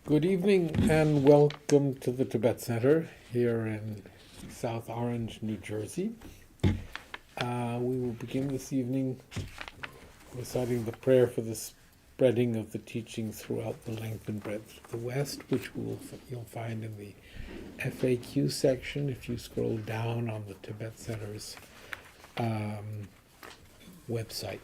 Good evening and welcome to the Tibet Center here in South Orange, New Jersey. We will begin this evening reciting the prayer for the spreading of the teachings throughout the length and breadth of the West, which you'll find in the FAQ section if you scroll down on the Tibet Center's website.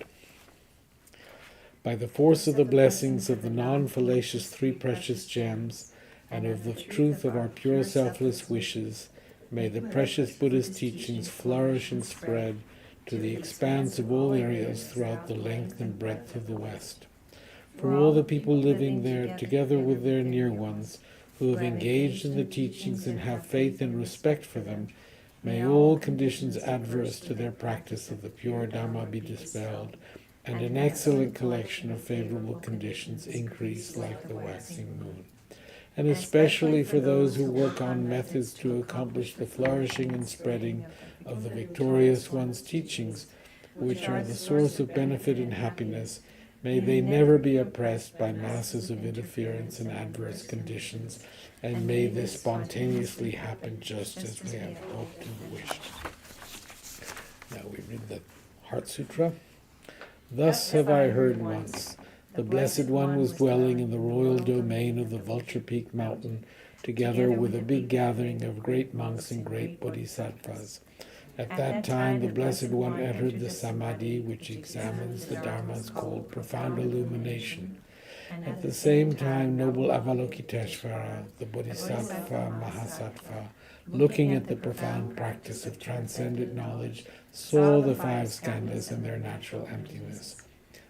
By the force of the blessings of the non-fallacious three precious gems and of the truth of our pure selfless wishes, may the precious Buddha's teachings flourish and spread to the expanse of all areas throughout the length and breadth of the West. For all the people living there, together with their near ones, who have engaged in the teachings and have faith and respect for them, may all conditions adverse to their practice of the pure Dharma be dispelled, and an excellent collection of favorable conditions increase like the waxing moon. And especially for those who work on methods to accomplish the flourishing and spreading of the victorious one's teachings, which are the source of benefit and happiness, may they never be oppressed by masses of interference and adverse conditions, and may this spontaneously happen just as we have hoped and wished. Now we read the Heart Sutra. Thus have I heard once. The Blessed One was dwelling in the royal domain of the Vulture Peak Mountain, together with a big gathering of great monks and great bodhisattvas. At that time, the Blessed One entered the Samadhi, which examines the Dharmas, called profound illumination. At the same time, noble Avalokiteshvara, the Bodhisattva Mahasattva, looking at the profound practice of transcendent knowledge, saw the five skandhas in their natural emptiness.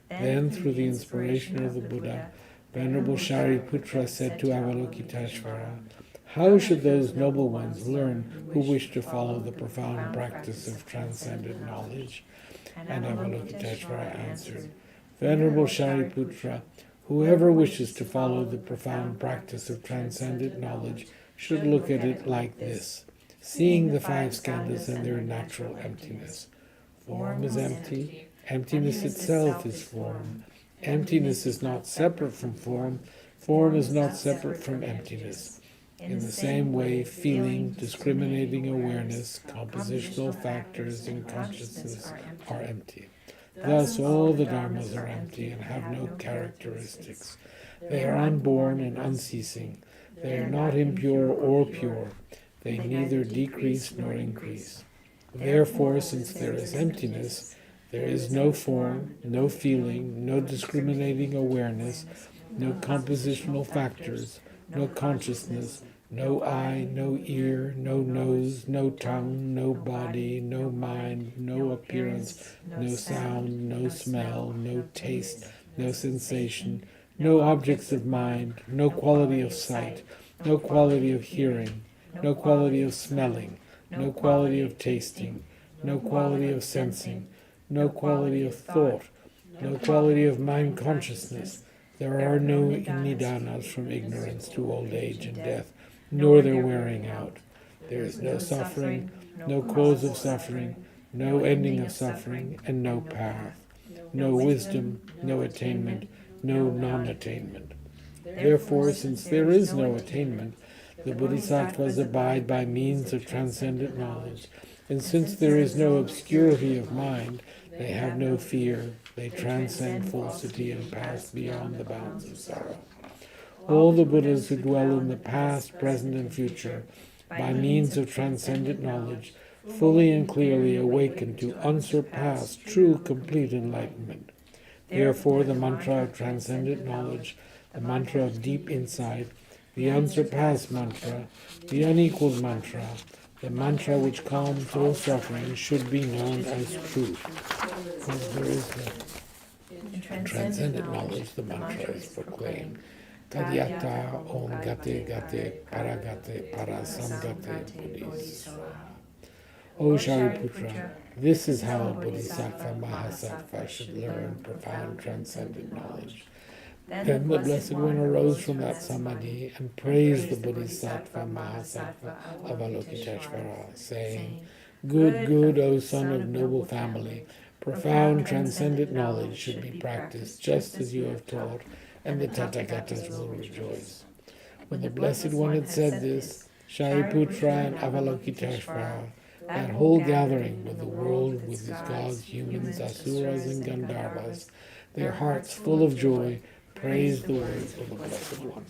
Then, through the inspiration of the Buddha, Venerable Shariputra said to Avalokiteshvara, "How should those noble ones learn who wish to follow the profound practice of transcendent knowledge?" And Avalokiteshvara answered, "Venerable Shariputra, whoever wishes to follow the profound practice of transcendent knowledge should look at it like this, seeing the five skandhas in their natural emptiness. Form is empty, emptiness itself is form. Emptiness is not separate from form, form is not separate from emptiness. In the same way, feeling, discriminating awareness, compositional factors, and consciousness are empty. Thus all the dharmas are empty and have no characteristics. They are unborn and unceasing. They are not impure or pure. They neither decrease nor increase. Therefore, since there is emptiness, there is no form, no feeling, no discriminating awareness, no compositional factors, no consciousness, no eye, no ear, no nose, no tongue, no body, no mind, no appearance, no sound, no smell, no taste, no sensation, no objects of mind, no quality of sight, no quality of hearing, no quality of smelling, no quality of tasting, no quality of sensing, no quality of thought, no quality of mind consciousness. There are no nidanas from ignorance to old age and death, nor their wearing out. There is no suffering, no cause of suffering, no ending of suffering, and no path, no wisdom, no attainment, no non-attainment. Therefore, since there is no attainment, the bodhisattvas abide by means of transcendent knowledge, and since there is no obscurity of mind, they have no fear, they transcend falsity and pass beyond the bounds of sorrow. All the Buddhas who dwell in the past, present, and future, by means of transcendent knowledge, fully and clearly awaken to unsurpassed, true, complete enlightenment. Therefore, the mantra of transcendent knowledge, the mantra of deep insight, the unsurpassed mantra, the unequaled mantra, the mantra which calms all suffering should be known as truth. Because there is the transcendent knowledge, the mantra is proclaimed. Tadyata om gate gate paragate parasamgate buddhis. O Shariputra, this is how a bodhisattva mahasattva should learn profound transcendent knowledge. Then the Blessed One arose from that samadhi and praised the bodhisattva mahasattva Avalokiteshvara, saying, "Good, good, O son of noble family, profound transcendent knowledge should be practiced just as you have taught, and the Tathagatas will rejoice. When the Blessed One had said this, Shariputra and Avalokiteshvara, that whole gathering with the world, with its gods, humans, asuras, and Gandharvas, their hearts full of joy, praised the words of the Blessed One.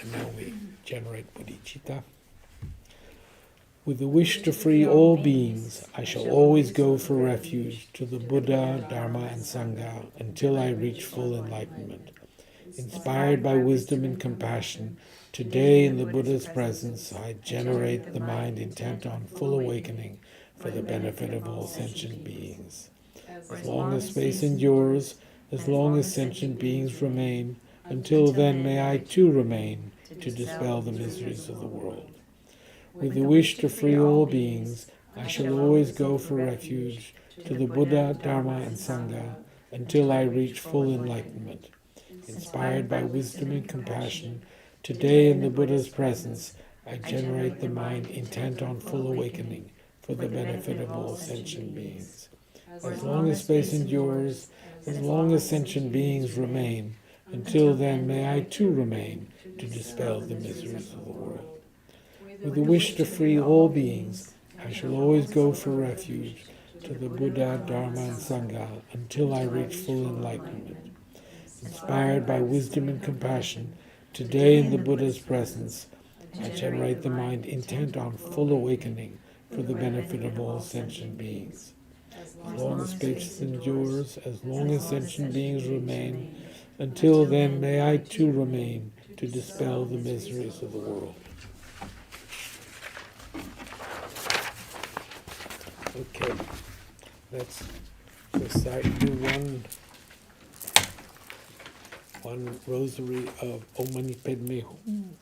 And now we generate bodhicitta. With the wish to free all beings, I shall always go for refuge to the Buddha, Dharma, and Sangha until I reach full enlightenment. Inspired by wisdom and compassion, today in the Buddha's presence, I generate the mind intent on full awakening for the benefit of all sentient beings. As long as space endures, as long as sentient beings remain, until then may I too remain to dispel the miseries of the world. With the wish to free all beings, I shall always go for refuge to the Buddha, Dharma, and Sangha until I reach full enlightenment. Inspired by wisdom and compassion, today in the Buddha's presence, I generate the mind intent on full awakening for the benefit of all sentient beings. As long as space endures, as long as sentient beings remain, until then may I too remain to dispel the miseries of the world. With the wish to free all beings, I shall always go for refuge to the Buddha, Dharma, and Sangha until I reach full enlightenment. Inspired by wisdom and compassion, today in the Buddha's presence, I generate the mind intent on full awakening for the benefit of all sentient beings. As long as space endures, as long as sentient beings remain, until then may I too remain to dispel the miseries of the world. Okay, let's recite, do one rosary of Om Mani Padme Hum.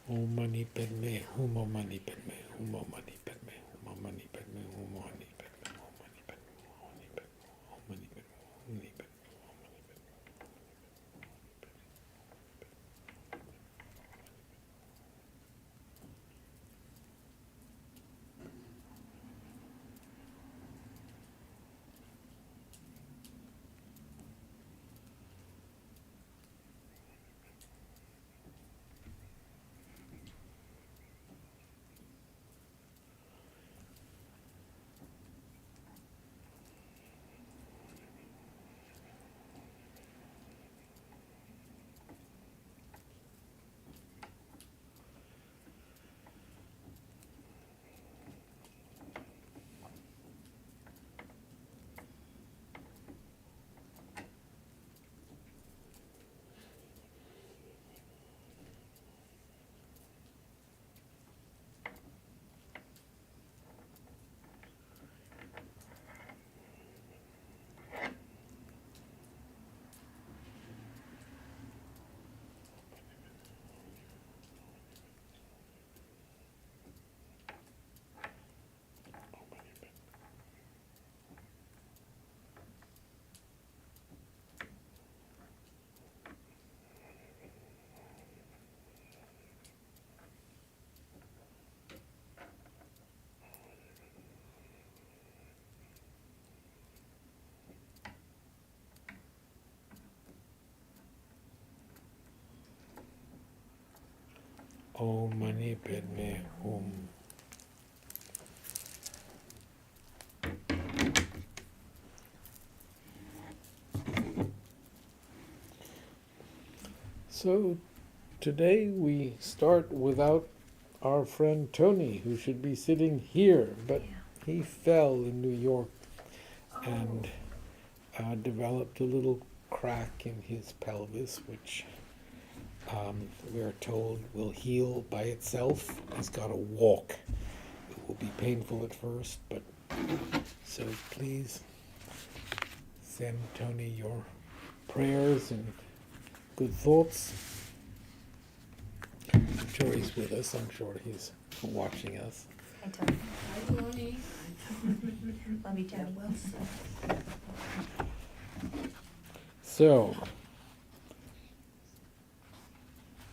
Om Mani Padme Hum, Om Mani Padme Hum, Om Mani Padme Hum, Om Mani Padme Hum, Om Mani Padme Hum, Om Mani Padme Hum, Om Mani Padme Hum, Om Mani Padme Hum, Om Mani Padme Hum. Om Mani Padme Hum. So today we start without our friend Tony, who should be sitting here, but he fell in New York and developed a little crack in his pelvis, which we are told will heal by itself. He's got to walk. It will be painful at first, but so please send Tony your prayers and good thoughts. I'm sure he's with us. I'm sure he's watching us. Hi, Tony. Hi, Tony. Love you, Tony. So,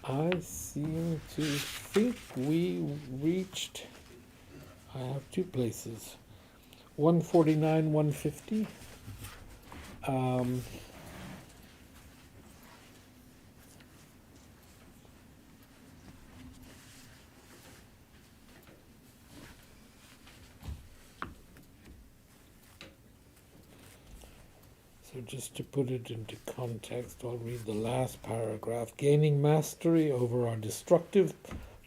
I seem to think we reached, I have two places, 149, 150. So just to put it into context, I'll read the last paragraph. Gaining mastery over our destructive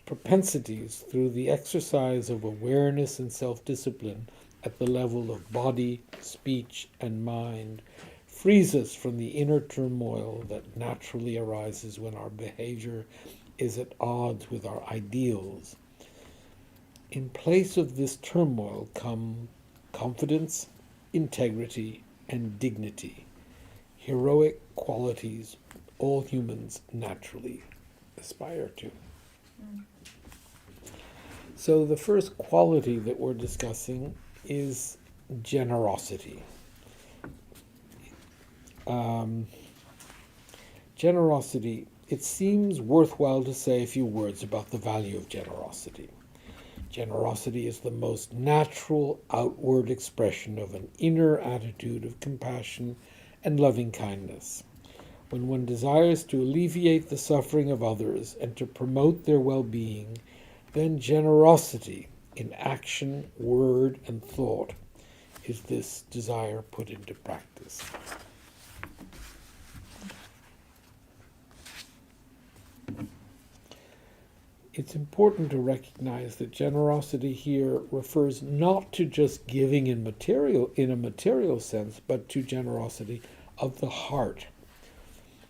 propensities through the exercise of awareness and self-discipline at the level of body, speech, and mind frees us from the inner turmoil that naturally arises when our behavior is at odds with our ideals. In place of this turmoil come confidence, integrity, and dignity, heroic qualities all humans naturally aspire to. So the first quality that we're discussing is generosity. Generosity, it seems worthwhile to say a few words about the value of generosity. Generosity is the most natural outward expression of an inner attitude of compassion and loving kindness. When one desires to alleviate the suffering of others and to promote their well-being, then generosity in action, word, and thought is this desire put into practice. It's important to recognize that generosity here refers not to just giving in a material sense, but to generosity of the heart.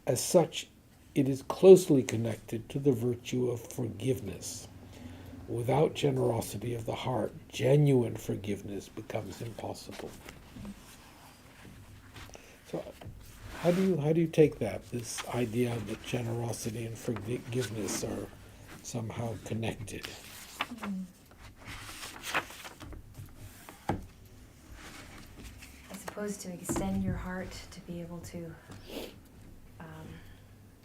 As such, it is closely connected to the virtue of forgiveness. Without generosity of the heart, genuine forgiveness becomes impossible. So, how do you take that? This idea that generosity and forgiveness are somehow connected. I suppose to extend your heart to be able to,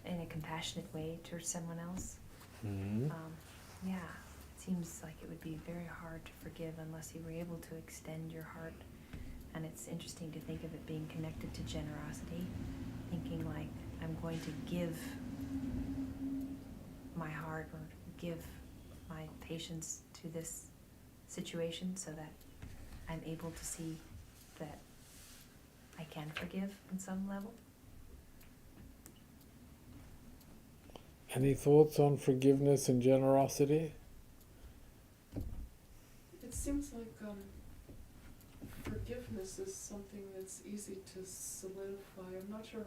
in a compassionate way towards someone else. Yeah, it seems like it would be very hard to forgive unless you were able to extend your heart. And it's interesting to think of it being connected to generosity, thinking like, I'm going to give my heart or give my patience to this situation so that I'm able to see that I can forgive on some level. Any thoughts on forgiveness and generosity? It seems like forgiveness is something that's easy to solidify. I'm not sure,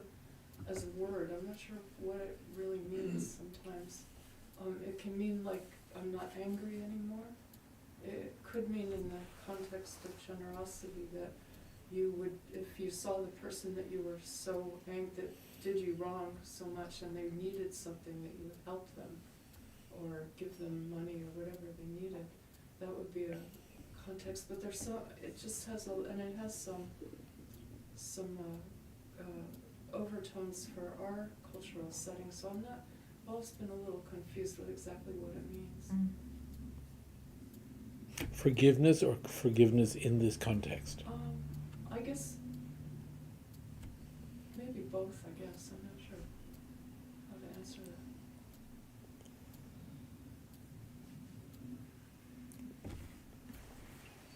as a word, I'm not sure what it really means sometimes. It can mean like I'm not angry anymore. It could mean in the context of generosity that you would, if you saw the person that you were so angry, that did you wrong so much and they needed something, that you would help them or give them money or whatever they needed. That would be a context, but there's so, it just has and it has some overtones for our cultural setting, so I've always been a little confused with exactly what it means. Forgiveness or forgiveness in this context? I guess maybe both, I guess. I'm not sure how to answer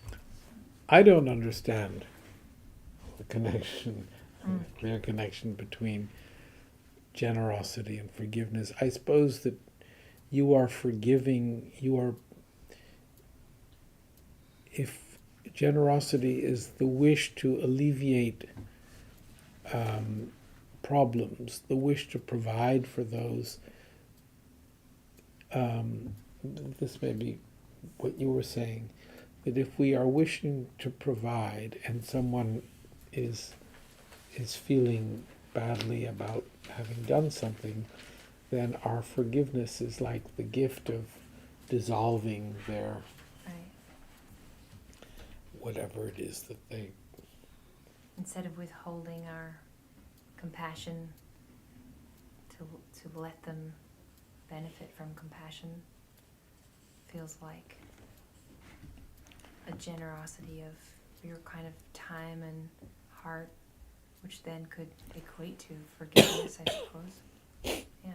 that. I don't understand the connection, clear connection between generosity and forgiveness. I suppose that you are forgiving, if generosity is the wish to alleviate problems, the wish to provide for those, this may be what you were saying, that if we are wishing to provide and someone is feeling badly about having done something, then our forgiveness is like the gift of dissolving their whatever it is that they... Instead of withholding our compassion to let them benefit from compassion, feels like a generosity of your kind of time and heart, which then could equate to forgiveness, I suppose. Yeah.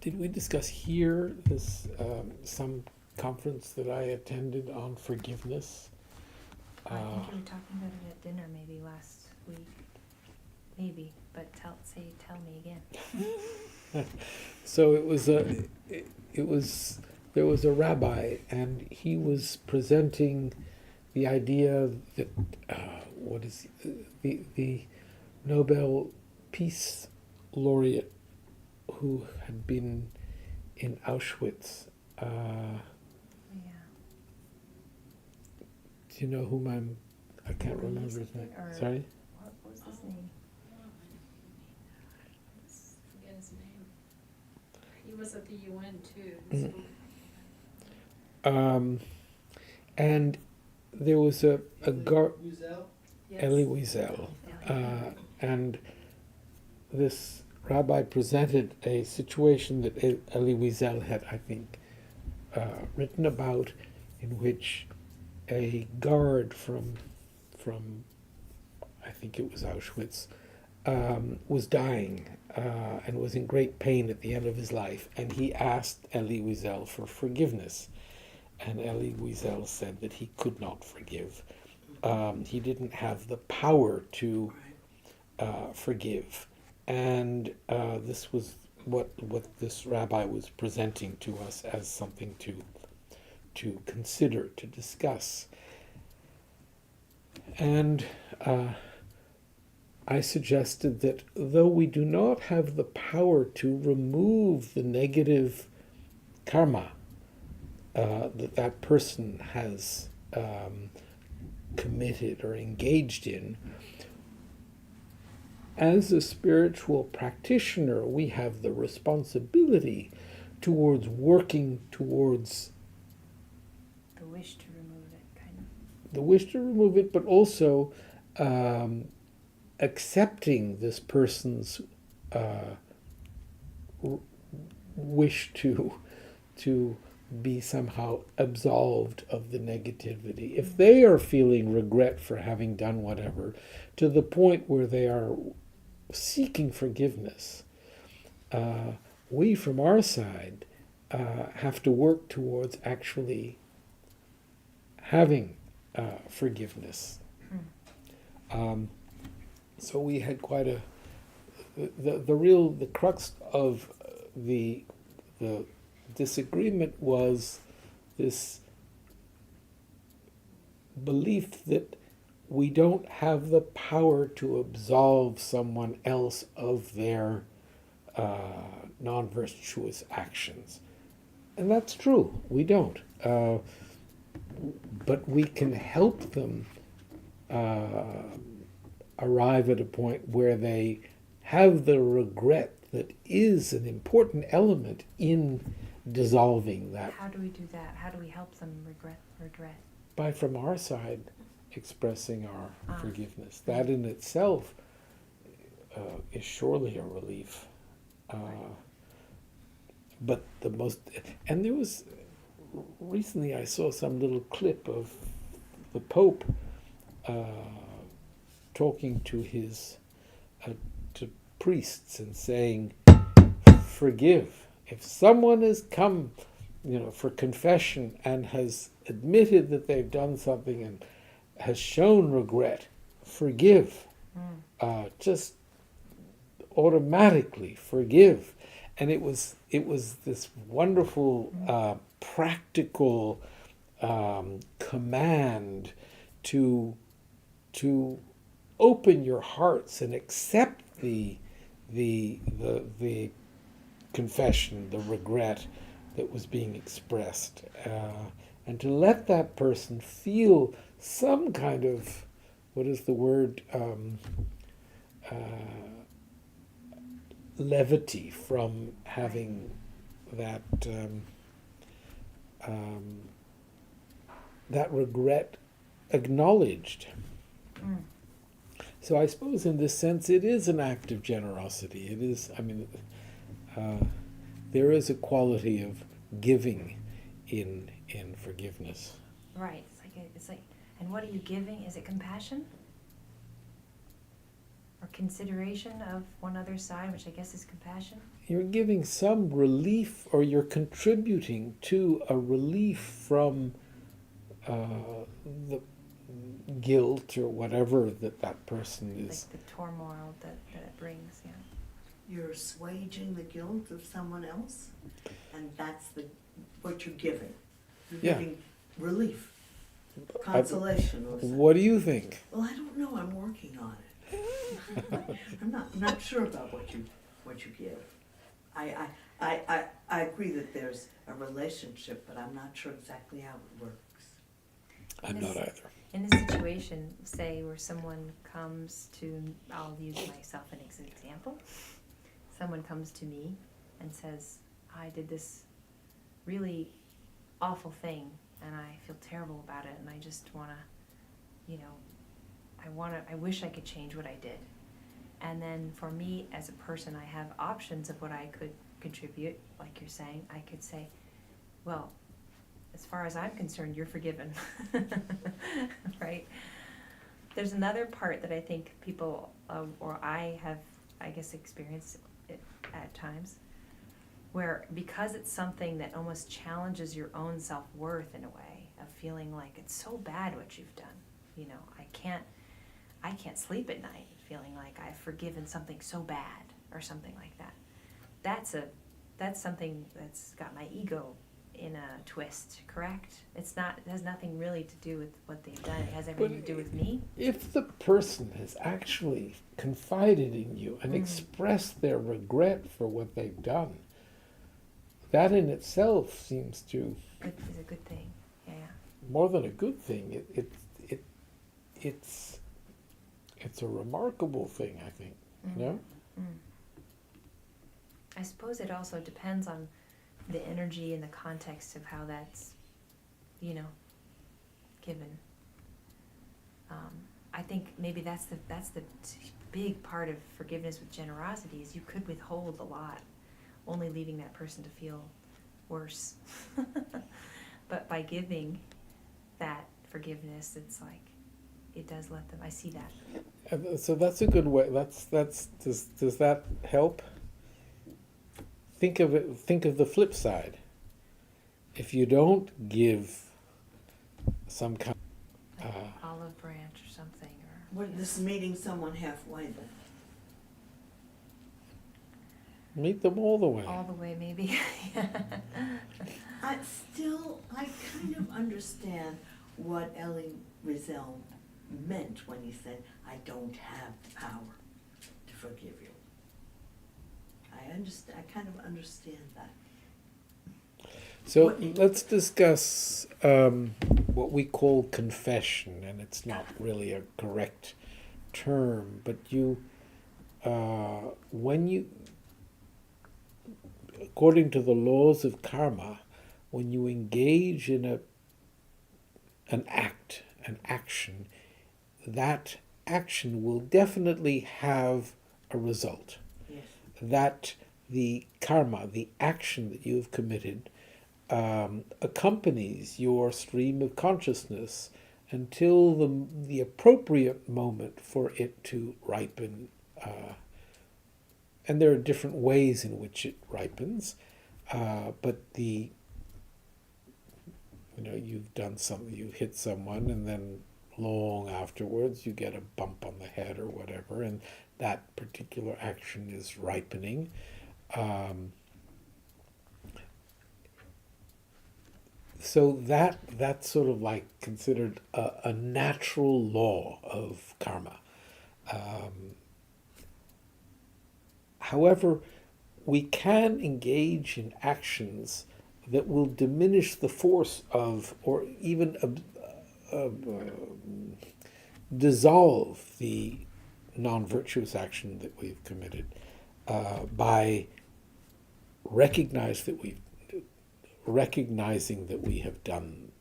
Did we discuss here this some conference that I attended on forgiveness? I think you're were talking about it at dinner maybe last week. Maybe, but tell me again. So there was a rabbi, and he was presenting the idea that what is the Nobel Peace Laureate who had been in Auschwitz. Yeah. Do you know whom I can't remember his name. Or- Sorry? What was his name? Forget his name. He was at the UN too. And there was a guard, Yes. Elie Wiesel, and this rabbi presented a situation that Elie Wiesel had, I think, written about, in which a guard from I think it was Auschwitz, was dying and was in great pain at the end of his life, and he asked Elie Wiesel for forgiveness, and Elie Wiesel said that he could not forgive. He didn't have the power to forgive, and this was what this rabbi was presenting to us as something to consider, to discuss. And I suggested that though we do not have the power to remove the negative karma that person has committed or engaged in, as a spiritual practitioner, we have the responsibility towards working towards The wish to remove it, kind of. the wish to remove it, but also accepting this person's wish to be somehow absolved of the negativity. If they are feeling regret for having done whatever, to the point where they are seeking forgiveness, we from our side have to work towards actually having forgiveness. So we had quite the crux of the disagreement was this belief that we don't have the power to absolve someone else of their non-virtuous actions. And that's true, we don't. But we can help them arrive at a point where they have the regret that is an important element in dissolving that. How do we do that? How do we help them regret? By, from our side, expressing our forgiveness. That in itself is surely a relief. But the most, and there was, recently I saw some little clip of the Pope talking to his to priests and saying, forgive. If someone has come, for confession and has admitted that they've done something and has shown regret, forgive. Just automatically forgive. And it was this wonderful practical command to open your hearts and accept the confession, the regret that was being expressed, and to let that person feel some kind of, what is the word, levity from having that that regret acknowledged. So I suppose in this sense it is an act of generosity. It is, there is a quality of giving in forgiveness. Right. It's like, and what are you giving? Is it compassion? Or consideration of one other's side, which I guess is compassion? You're giving some relief, or you're contributing to a relief from guilt or whatever that person is. Like the turmoil that it brings, yeah. You're assuaging the guilt of someone else, and that's what you're giving. You're Yeah. giving relief, consolation, or something. What do you think? Well, I don't know. I'm working on it. I'm not sure about what you give. I agree that there's a relationship, but I'm not sure exactly how it works. I'm not either. In a situation, say, where someone comes to, I'll use myself as an example. Someone comes to me and says, I did this really awful thing and I feel terrible about it and I just want to, I wish I could change what I did. And then for me as a person, I have options of what I could contribute, like you're saying. I could say, well, as far as I'm concerned, you're forgiven, right? There's another part that I think people, or I have, I guess, experienced it at times, where because it's something that almost challenges your own self-worth in a way, of feeling like it's so bad what you've done. I can't sleep at night feeling like I've forgiven something so bad or something like that. That's something that's got my ego in a twist, correct? It has nothing really to do with what they've done. It has everything to do with me. If the person has actually confided in you and expressed their regret for what they've done, that in itself seems to Is a good thing. Yeah. more than a good thing. It's a remarkable thing, I think. No? I suppose it also depends on the energy and the context of how that's, given. I think maybe that's the big part of forgiveness with generosity is you could withhold a lot, only leaving that person to feel worse. But by giving that forgiveness, it's like it does let them. I see that. So that's a good way. Does that help? Think of the flip side. If you don't give some kind Like olive branch or something, or What, this meeting someone halfway then? meet them all the way. all the way maybe. I kind of understand what Elie Wiesel meant when he said, I don't have the power to forgive you. I kind of understand that. So let's discuss what we call confession, and it's not really a correct term, but according to the laws of karma, when you engage in an action, that action will definitely have a result. Yes. That the karma, the action that you have committed, accompanies your stream of consciousness until the appropriate moment for it to ripen. And there are different ways in which it ripens, but you've done something, you've hit someone, and then long afterwards you get a bump on the head or whatever, and that particular action is ripening. So that's sort of like considered a natural law of karma. However, we can engage in actions that will diminish the force of, or even dissolve the non-virtuous action that we've committed by recognizing that we have done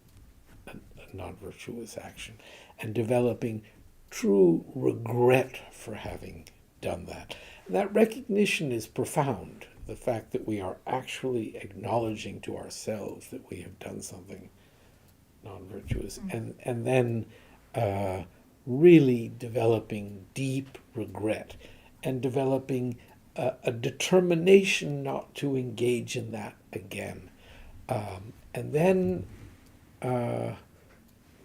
a non-virtuous action and developing true regret for having done that. And that recognition is profound, the fact that we are actually acknowledging to ourselves that we have done something non-virtuous, and then really developing deep regret and developing a determination not to engage in that again. And then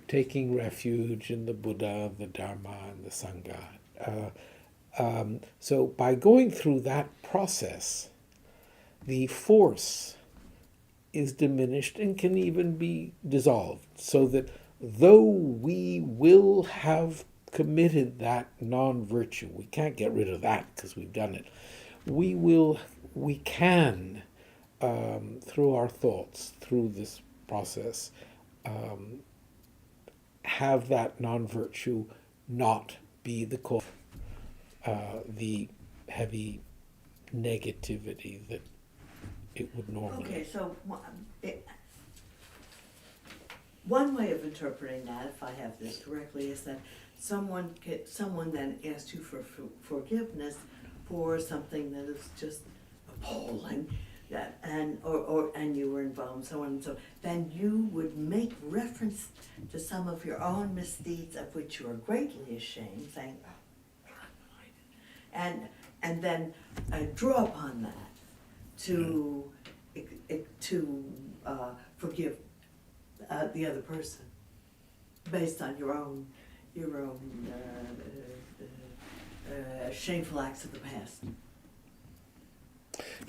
taking refuge in the Buddha, the Dharma, and the Sangha. So by going through that process, the force is diminished and can even be dissolved, so that though we will have committed that non-virtue, we can't get rid of that because we've done it, we can, through our thoughts, through this process, have that non-virtue not be the cause, the heavy negativity that it would normally. Okay, so one way of interpreting that, if I have this correctly, is that someone then asked you for forgiveness for something that is just appalling, and you were involved, and so on and so. Then you would make reference to some of your own misdeeds of which you are greatly ashamed, saying, and then draw upon that to forgive the other person based on your own shameful acts of the past.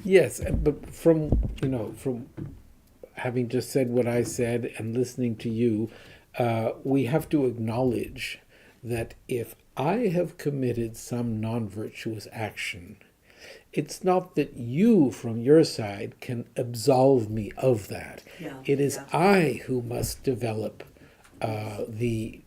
Yes, but from having just said what I said and listening to you, we have to acknowledge that if I have committed some non-virtuous action, it's not that you, from your side, can absolve me of that. Yeah, It is yeah. I who must develop the,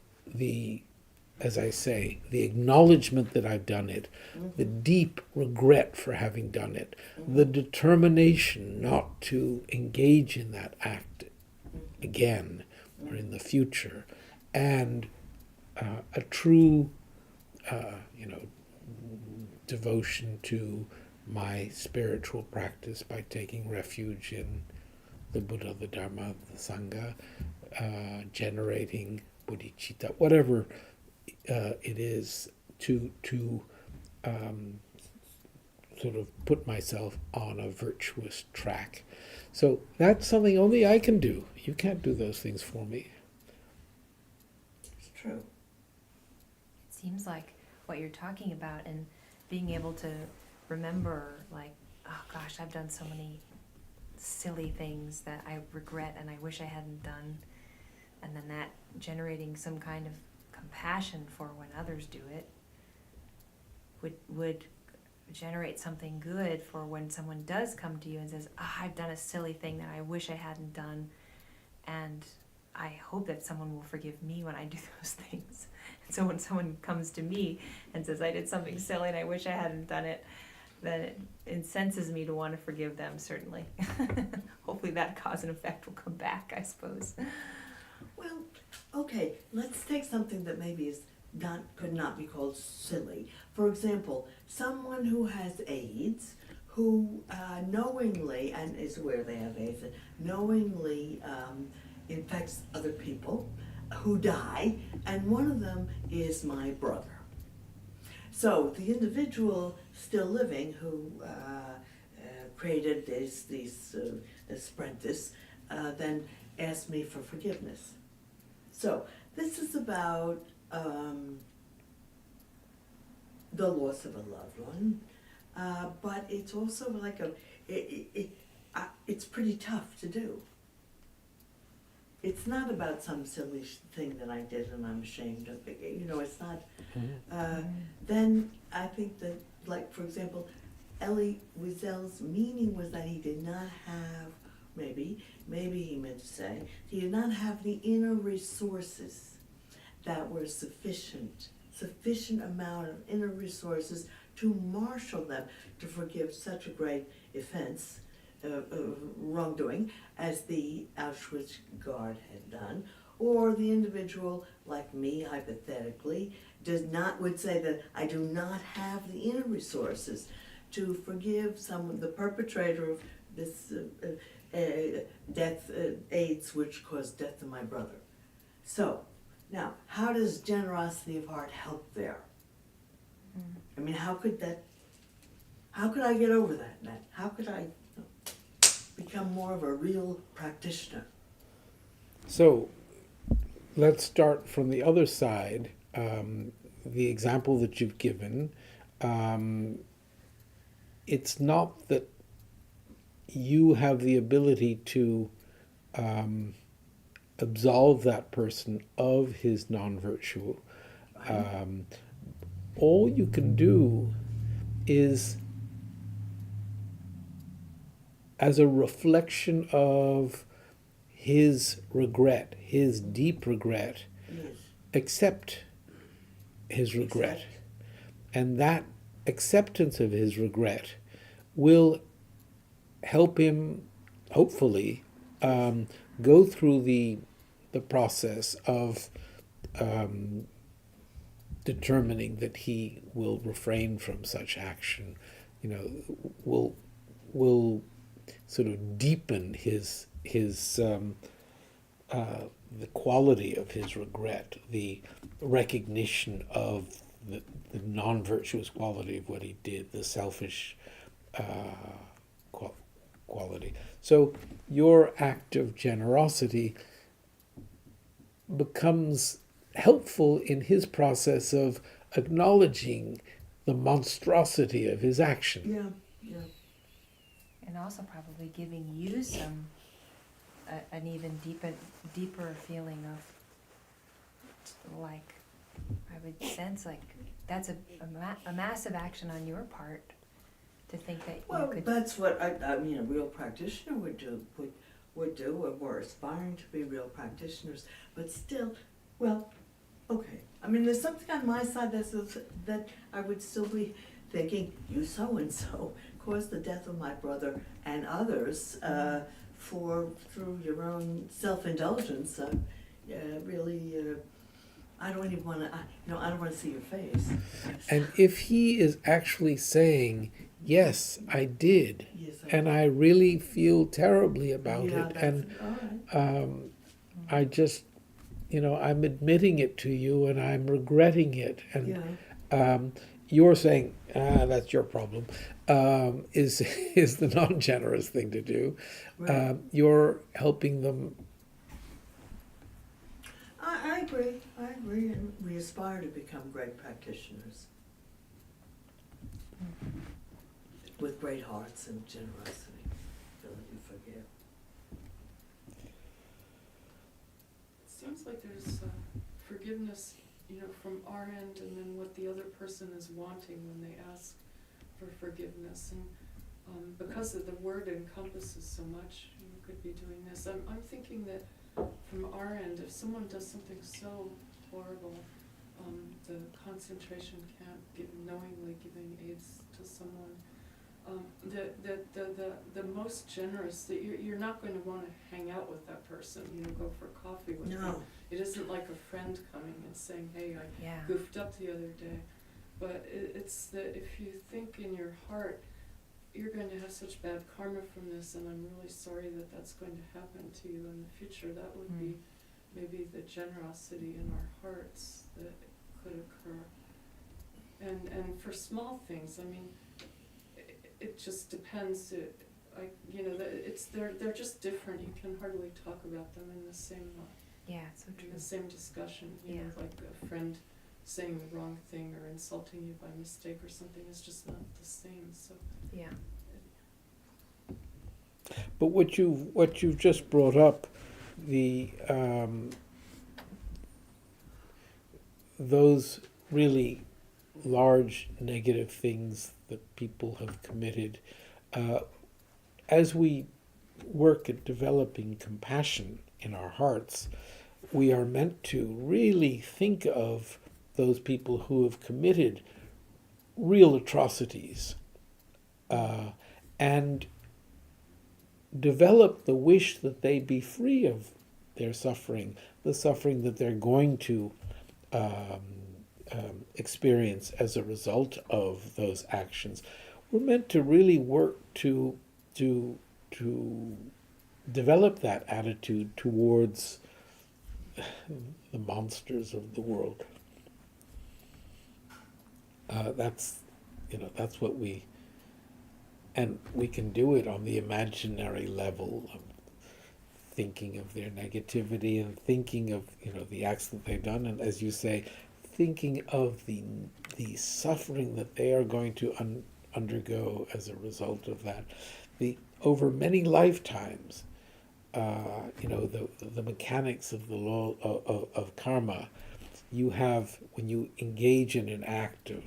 as I say, the acknowledgement that I've done it, the deep regret for having done it, the determination not to engage in that act again or in the future, and a true, devotion to my spiritual practice by taking refuge in the Buddha, the Dharma, the Sangha, generating bodhicitta, whatever it is, to sort of put myself on a virtuous track. So that's something only I can do. You can't do those things for me. It's true. It seems like what you're talking about, and being able to remember, like, oh gosh, I've done so many silly things that I regret and I wish I hadn't done, and then that generating some kind of compassion for when others do it would generate something good for when someone does come to you and says, I've done a silly thing that I wish I hadn't done, and I hope that someone will forgive me when I do those things. And so when someone comes to me and says, I did something silly and I wish I hadn't done it, then it incenses me to want to forgive them, certainly. Hopefully that cause and effect will come back, I suppose. Well, okay, let's take something that maybe could not be called silly. For example, someone who has AIDS, who knowingly, and is aware they have AIDS, knowingly infects other people who die, and one of them is my brother. So the individual still living who created these apprentice then asked me for forgiveness. So this is about the loss of a loved one, but it's also like it's pretty tough to do. It's not about some silly thing that I did and I'm ashamed of it. It's not. Then I think that, like, for example, Elie Wiesel's meaning was that he did not have, maybe he meant to say, he did not have the inner resources that were sufficient amount of inner resources to marshal them to forgive such a great offense, wrongdoing, as the Auschwitz guard had done, or the individual, like me, hypothetically, would say that I do not have the inner resources to forgive the perpetrator of this AIDS, which caused death to my brother. So, now, how does generosity of heart help there? I mean, how could I get over that? How could I become more of a real practitioner? So let's start from the other side. The example that you've given, it's not that you have the ability to absolve that person of his non-virtue. All you can do is, as a reflection of his regret, his deep regret, Yes. accept his regret. Accept. And that acceptance of his regret will help him, hopefully, go through the process of determining that he will refrain from such action. You know, will sort of deepen his the quality of his regret, the recognition of the non-virtuous quality of what he did, the selfish quality. So your act of generosity becomes helpful in his process of acknowledging the monstrosity of his action. Yeah, yeah. And also probably giving you an even deeper feeling of, like, I would sense like that's a massive action on your part to think that Well, you could. that's what I mean. A real practitioner would do. And we're aspiring to be real practitioners, but still, well, okay. I mean, there's something on my side that I would still be thinking, you so and so caused the death of my brother and others through your own self-indulgence. Really, I don't even want to. I don't want to see your face. And if he is actually saying, yes, I did, Yes, and I really feel terribly about yeah, it, that's and all right. I just, I'm admitting it to you and I'm regretting it, and Yeah. you're saying, that's your problem, is the non-generous thing to do. Right. You're helping them. I agree. I agree, and we aspire to become great practitioners with great hearts and generosity, ability to forgive. It seems like there's forgiveness, from our end, and then what the other person is wanting when they ask for forgiveness. And because of the word encompasses so much, could be doing this. I'm thinking that from our end, if someone does something so horrible, the concentration camp, knowingly giving aids to someone, the most generous, that you're not going to want to hang out with that person, go for coffee with them. No. It isn't like a friend coming and saying, hey, I goofed up the other day. But it's that if you think in your heart, you're going to have such bad karma from this, and I'm really sorry that that's going to happen to you in the future, that would be maybe the generosity in our hearts that could occur. And for small things, I mean, it just depends. They're just different. You can hardly talk about them in the same Yeah, it's so true. in the same discussion. Yeah. Like a friend saying the wrong thing or insulting you by mistake or something is just not the same. So Yeah. But what you've just brought up, the those really large negative things that people have committed, as we work at developing compassion in our hearts, we are meant to really think of those people who have committed real atrocities, and develop the wish that they be free of their suffering, the suffering that they're going to experience as a result of those actions. We're meant to really work to develop that attitude towards the monsters of the world. That's what and we can do it on the imaginary level of thinking of their negativity and thinking of, the acts that they've done, and as you say, thinking of the suffering that they are going to undergo as a result of that. Over many lifetimes, the mechanics of the law of karma, you have, when you engage in an act of,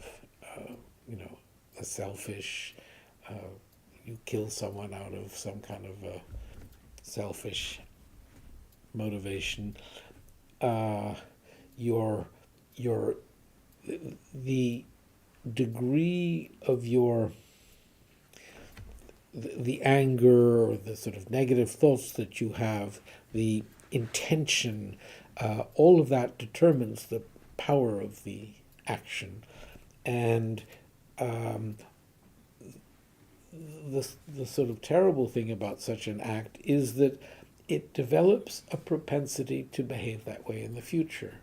a selfish, you kill someone out of some kind of a selfish motivation, the degree of the anger or the sort of negative thoughts that you have, the intention, all of that determines the power of the action. And the sort of terrible thing about such an act is that it develops a propensity to behave that way in the future.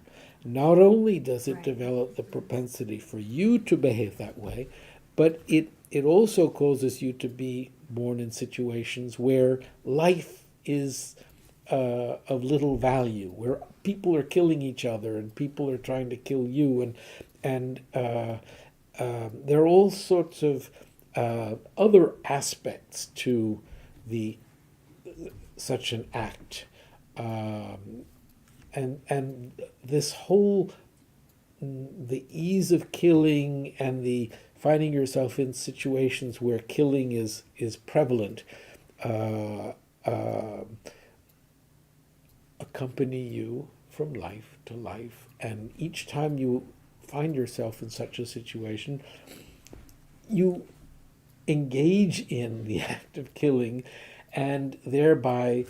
Not only does it Right. develop the propensity for you to behave that way, but it also causes you to be born in situations where life is of little value, where people are killing each other and people are trying to kill you, and there are all sorts of other aspects to such an act, and this whole the ease of killing and the finding yourself in situations where killing is prevalent accompany you from life to life, and each time you find yourself in such a situation, you engage in the act of killing and thereby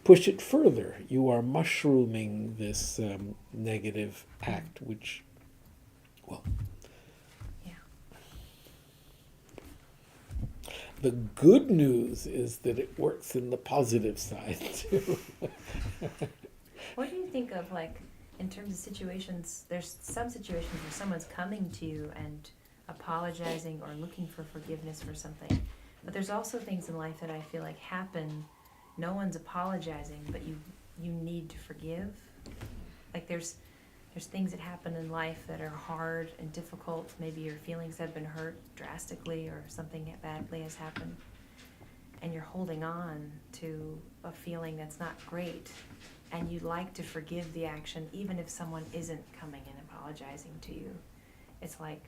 push it further. You are mushrooming this negative act, which, well, Yeah. the good news is that it works in the positive side too. What do you think of, like, in terms of situations, there's some situations where someone's coming to you and apologizing or looking for forgiveness for something, but there's also things in life that I feel like happen, no one's apologizing, but you need to forgive. Like there's things that happen in life that are hard and difficult, maybe your feelings have been hurt drastically or something badly has happened, and you're holding on to a feeling that's not great, and you'd like to forgive the action even if someone isn't coming and apologizing to you. It's like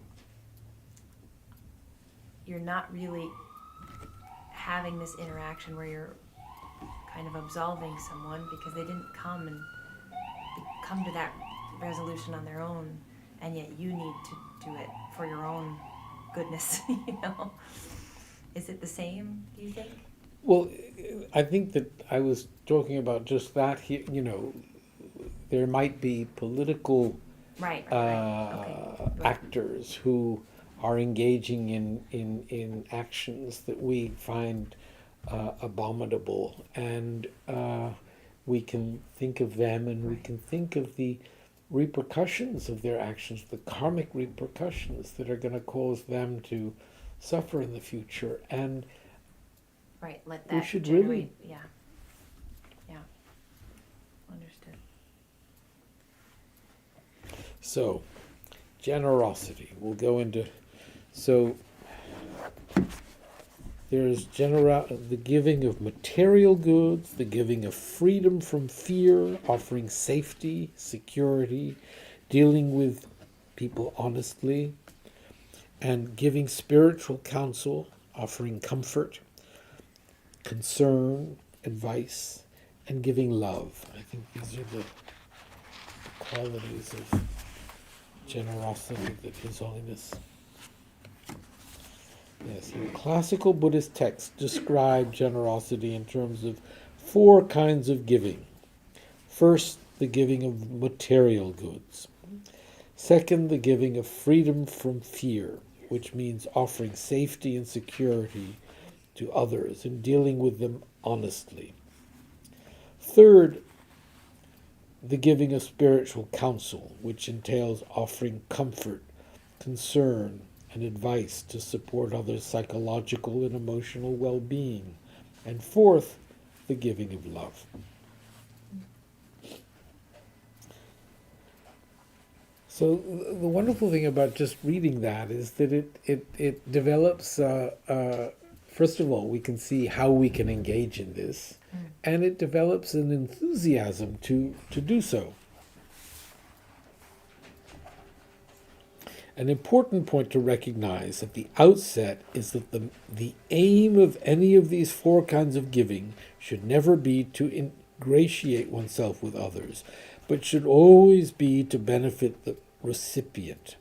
you're not really having this interaction where you're kind of absolving someone because they didn't come to that resolution on their own, and yet you need to do it for your own goodness. Is it the same, do you think? Well, I think that I was talking about just that here. There might be political Right. Okay. actors who are engaging in actions that we find abominable, and we can think of them, and we can think of the repercussions of their actions, the karmic repercussions that are going to cause them to suffer in the future, and Right, let we that should generate, really, yeah, understood. so generosity. We'll go into, so there's the giving of material goods, the giving of freedom from fear, offering safety, security, dealing with people honestly, and giving spiritual counsel, offering comfort, concern, advice, and giving love. I think these are the qualities of generosity that His Holiness. Yes, the classical Buddhist texts describe generosity in terms of 4 kinds of giving. First, the giving of material goods. Second, the giving of freedom from fear, which means offering safety and security to others and dealing with them honestly. Third, the giving of spiritual counsel, which entails offering comfort, concern, and advice to support others' psychological and emotional well-being. And fourth, the giving of love. So the wonderful thing about just reading that is that it develops, first of all, we can see how we can engage in this, and it develops an enthusiasm to do so. An important point to recognize at the outset is that the aim of any of these four kinds of giving should never be to ingratiate oneself with others, but should always be to benefit the recipient.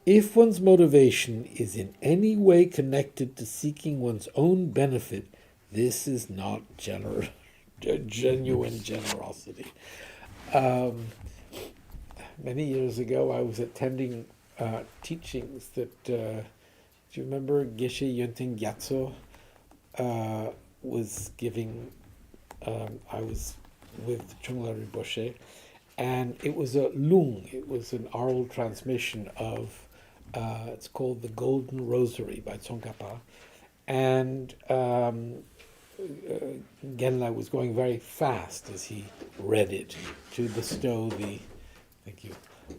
If one's motivation is in any way connected to seeking one's own benefit, this is not genuine generosity. Many years ago, I was attending teachings that, do you remember Geshe Yönten Gyatso was giving, I was with Chungla Rinpoche, and it was a lung, it was an oral transmission of, it's called The Golden Rosary by Tsongkhapa, and Genla was going very fast as he read it to bestow the, thank you,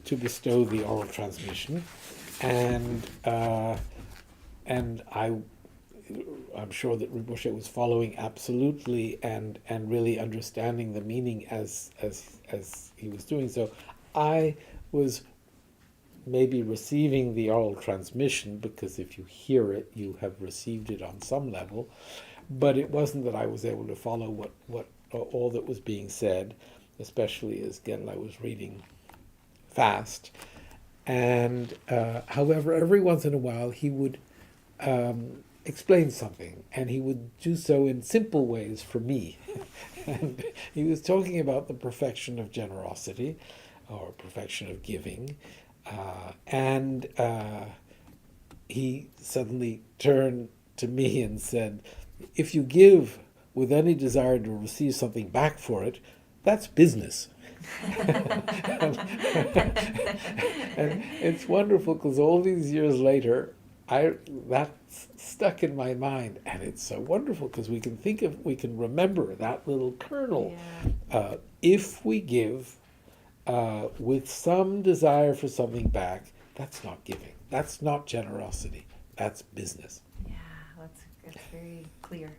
to bestow the oral transmission, and I'm sure that Rinpoche was following absolutely and really understanding the meaning as he was doing so. I was maybe receiving the oral transmission, because if you hear it, you have received it on some level, but it wasn't that I was able to follow what all that was being said, especially as Genla was reading fast. And however, every once in a while he would explain something, and he would do so in simple ways for me. And he was talking about the perfection of generosity, or perfection of giving, and he suddenly turned to me and said, if you give with any desire to receive something back for it, that's business. And it's wonderful because all these years later, that's stuck in my mind, and it's so wonderful because we can remember that little kernel. Yeah. If we give with some desire for something back, that's not giving. That's not generosity. That's business. Yeah, that's very clear.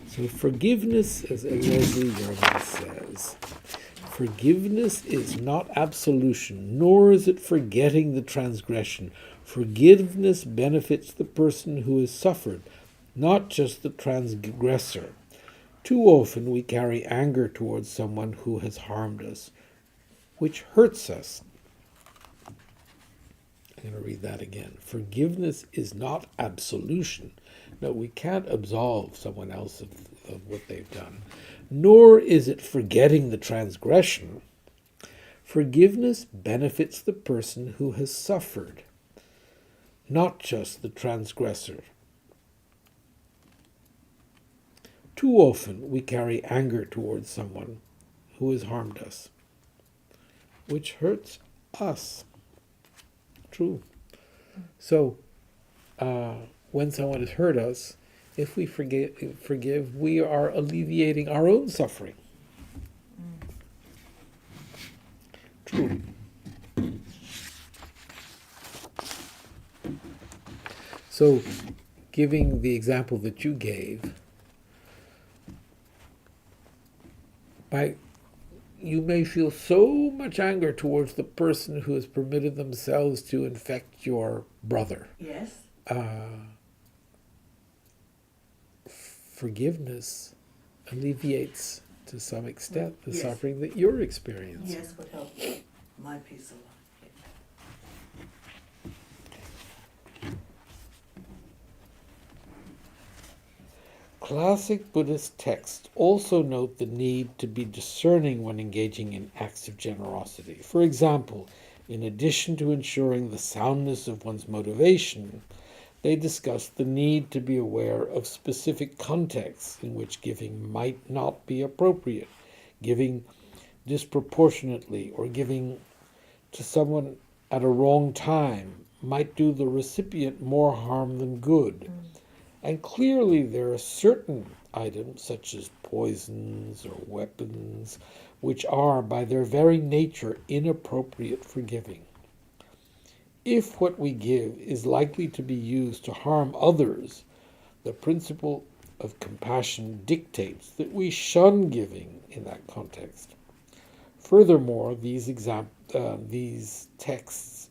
So forgiveness, as Leslie Yerman says, forgiveness is not absolution, nor is it forgetting the transgression. Forgiveness benefits the person who has suffered, not just the transgressor. Too often we carry anger towards someone who has harmed us, which hurts us. I'm going to read that again. Forgiveness is not absolution. No, we can't absolve someone else of what they've done. Nor is it forgetting the transgression. Forgiveness benefits the person who has suffered, not just the transgressor. Too often we carry anger towards someone who has harmed us, which hurts us. True. So, when someone has hurt us, if we forgive, we are alleviating our own suffering. True. So, giving the example that you gave, you may feel so much anger towards the person who has permitted themselves to infect your brother. Yes. Forgiveness alleviates, to some extent, the Yes. suffering that you're experiencing. Yes, would help my peace of mind. Classic Buddhist texts also note the need to be discerning when engaging in acts of generosity. For example, in addition to ensuring the soundness of one's motivation, they discuss the need to be aware of specific contexts in which giving might not be appropriate, giving disproportionately or giving to someone at a wrong time might do the recipient more harm than good, And clearly there are certain items, such as poisons or weapons, which are, by their very nature, inappropriate for giving. If what we give is likely to be used to harm others, the principle of compassion dictates that we shun giving in that context. Furthermore, these texts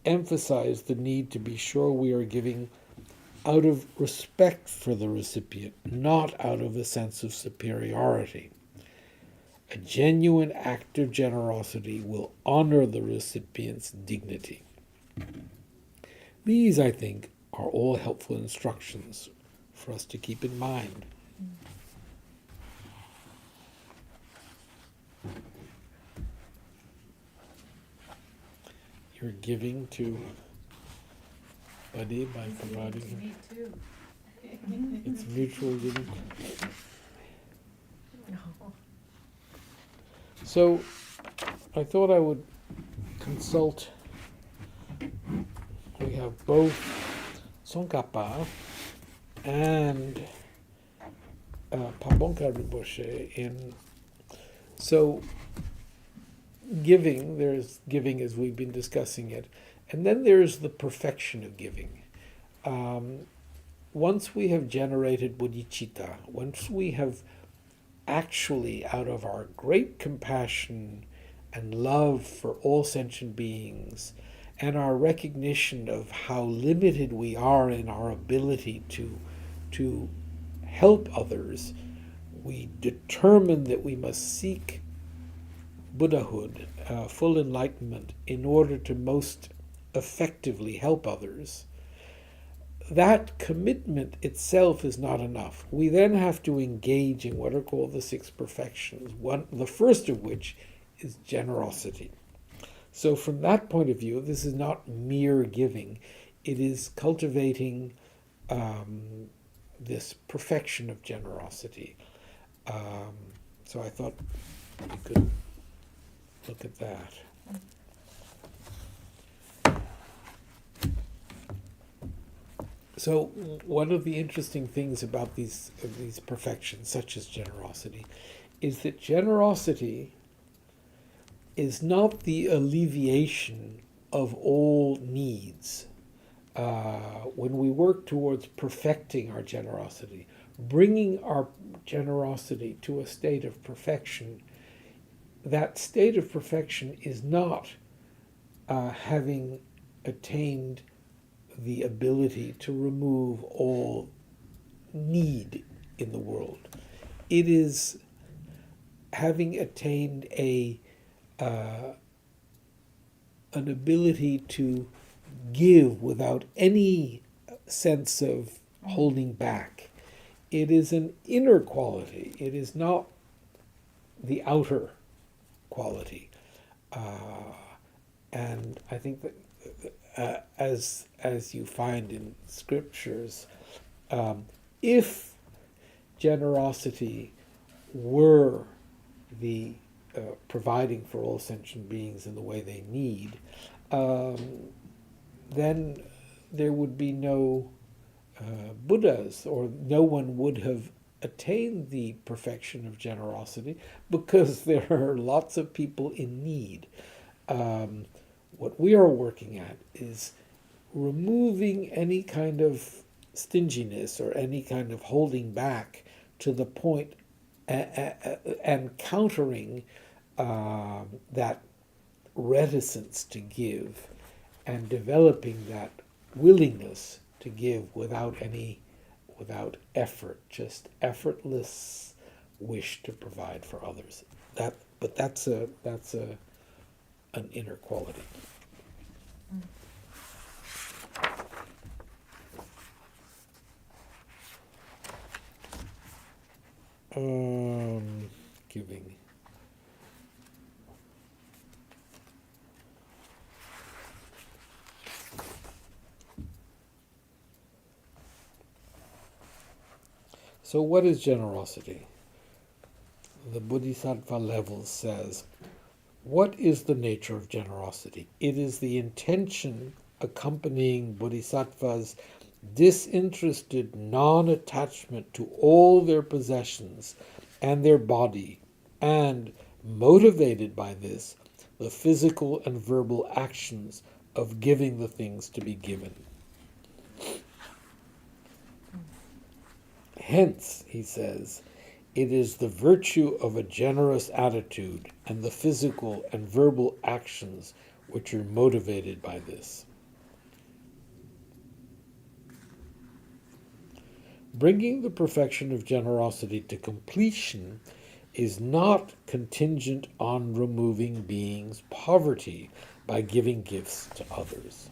emphasize the need to be sure we are giving out of respect for the recipient, not out of a sense of superiority. A genuine act of generosity will honor the recipient's dignity. These, I think, are all helpful instructions for us to keep in mind. You're giving to Buddy by providing. Me too. It's mutual giving. So I thought I would consult. We have both Tsongkhapa and Pabongka Rinpoche in. So giving, there's giving as we've been discussing it, and then there's the perfection of giving. Once we have generated bodhicitta, once we have actually, out of our great compassion and love for all sentient beings, and our recognition of how limited we are in our ability to help others, we determine that we must seek Buddhahood, full enlightenment, in order to most effectively help others. That commitment itself is not enough. We then have to engage in what are called the six perfections, the first of which is generosity. So from that point of view, this is not mere giving. It is cultivating this perfection of generosity. So I thought we could look at that. So one of the interesting things about these perfections, such as generosity, is that generosity is not the alleviation of all needs. When we work towards perfecting our generosity, bringing our generosity to a state of perfection, that state of perfection is not having attained the ability to remove all need in the world. It is having attained an ability to give without any sense of holding back. It is an inner quality. It is not the outer quality. And I think that as you find in scriptures, if generosity were the providing for all sentient beings in the way they need, then there would be no Buddhas, or no one would have attained the perfection of generosity, because there are lots of people in need. What we are working at is removing any kind of stinginess or any kind of holding back to the point, and countering that reticence to give, and developing that willingness to give without effort, just effortless wish to provide for others. But that's an inner quality. Giving. So what is generosity? The Bodhisattva level says, what is the nature of generosity? It is the intention accompanying Bodhisattvas disinterested non-attachment to all their possessions and their body, and, motivated by this, the physical and verbal actions of giving the things to be given. Hence, he says, it is the virtue of a generous attitude and the physical and verbal actions which are motivated by this. Bringing the perfection of generosity to completion is not contingent on removing beings' poverty by giving gifts to others.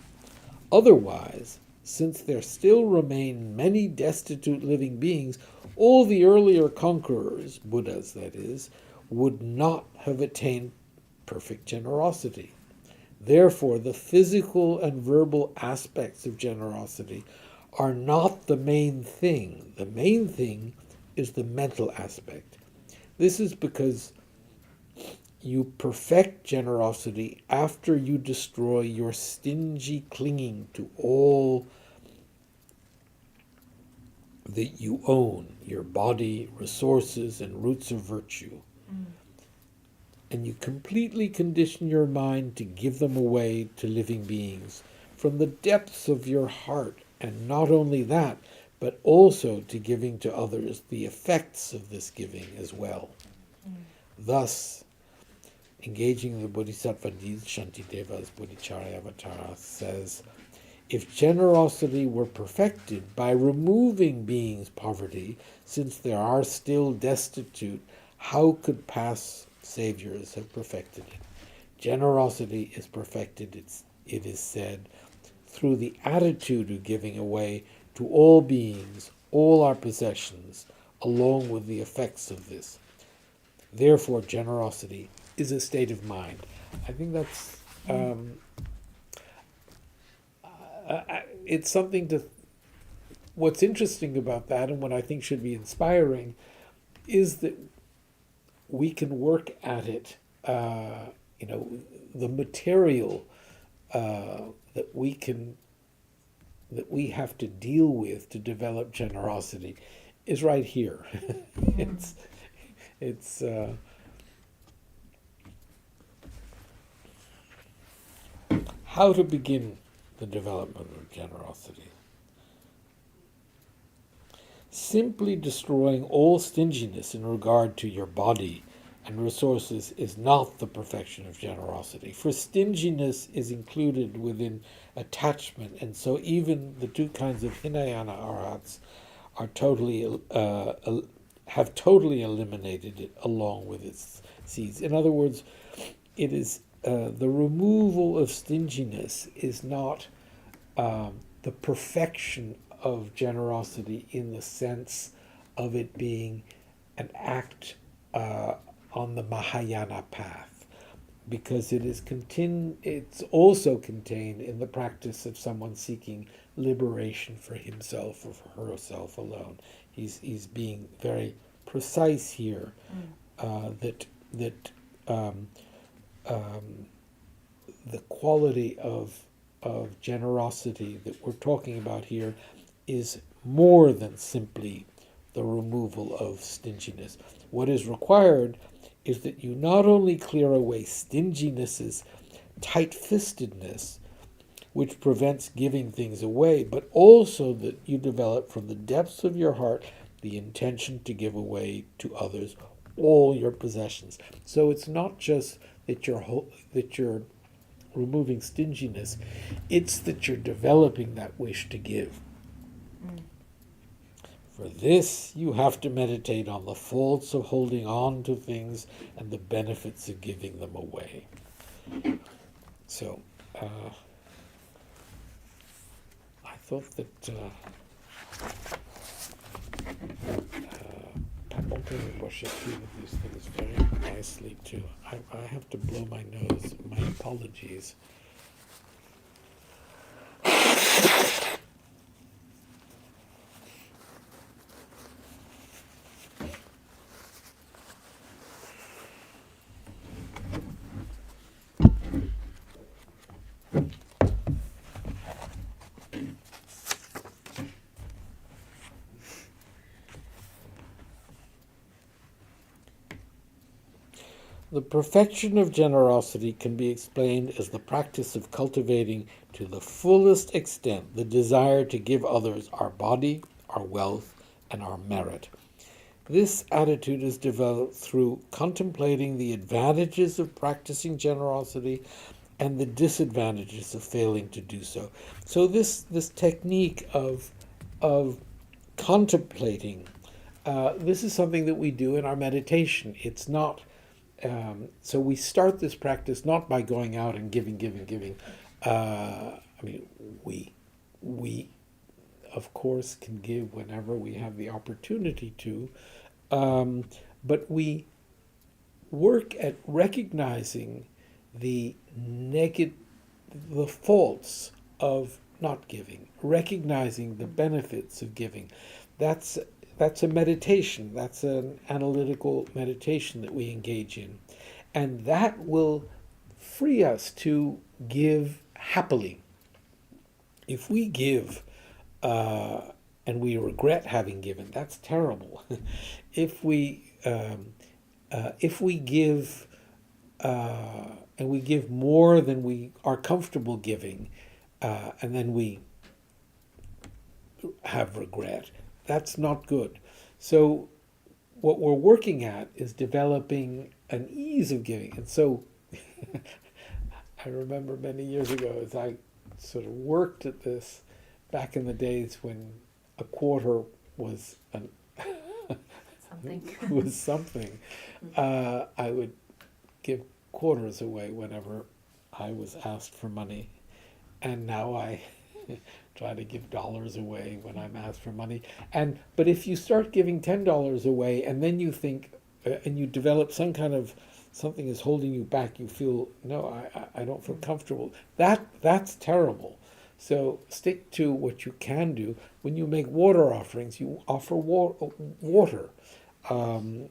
Otherwise, since there still remain many destitute living beings, all the earlier conquerors, Buddhas that is, would not have attained perfect generosity. Therefore, the physical and verbal aspects of generosity are not the main thing. The main thing is the mental aspect. This is because you perfect generosity after you destroy your stingy clinging to all that you own, your body, resources, and roots of virtue. And you completely condition your mind to give them away to living beings from the depths of your heart, and not only that, but also to giving to others the effects of this giving as well. Thus, engaging the Bodhisattva deeds, Shantideva's Bodhicharya Avatara says, if generosity were perfected by removing beings' poverty, since there are still destitute, how could past saviors have perfected it? Generosity is perfected, it is said, through the attitude of giving away to all beings, all our possessions, along with the effects of this. Therefore, generosity is a state of mind. I think that's it's something to. What's interesting about that, and what I think should be inspiring, is that we can work at it. The material that we have to deal with to develop generosity is right here. It's how to begin the development of generosity. Simply destroying all stinginess in regard to your body and resources is not the perfection of generosity, for stinginess is included within attachment, and so even the two kinds of Hinayana arhats are have totally eliminated it along with its seeds. In other words, it is the removal of stinginess is not the perfection of generosity in the sense of it being an act on the Mahayana path, because it is it's also contained in the practice of someone seeking liberation for himself or for herself alone. He's being very precise here that the quality of generosity that we're talking about here is more than simply the removal of stinginess. What is required is that you not only clear away stinginess's tight-fistedness, which prevents giving things away, but also that you develop from the depths of your heart the intention to give away to others all your possessions. So it's not just that you're removing stinginess, it's that you're developing that wish to give. For this, you have to meditate on the faults of holding on to things and the benefits of giving them away. So, I thought that Pamonte Rinpoche treated these things very nicely too. I have to blow my nose. My apologies. The perfection of generosity can be explained as the practice of cultivating to the fullest extent the desire to give others our body, our wealth, and our merit. This attitude is developed through contemplating the advantages of practicing generosity and the disadvantages of failing to do so. So this technique of contemplating, this is something that we do in our meditation. It's not, so we start this practice not by going out and giving. I mean, we of course can give whenever we have the opportunity to, but we work at recognizing the faults of not giving, recognizing the benefits of giving. That's a meditation. That's an analytical meditation that we engage in, and that will free us to give happily. If we give and we regret having given, that's terrible. If we give and we give more than we are comfortable giving, and then we have regret, that's not good. So what we're working at is developing an ease of giving. And so I remember many years ago as I sort of worked at this back in the days when a quarter was something. I would give quarters away whenever I was asked for money, and now I try to give dollars away when I'm asked for money. But if you start giving $10 away and then you think and you develop some kind of something is holding you back, you feel no, I don't feel comfortable. That's terrible. So stick to what you can do. When you make water offerings, you offer water, and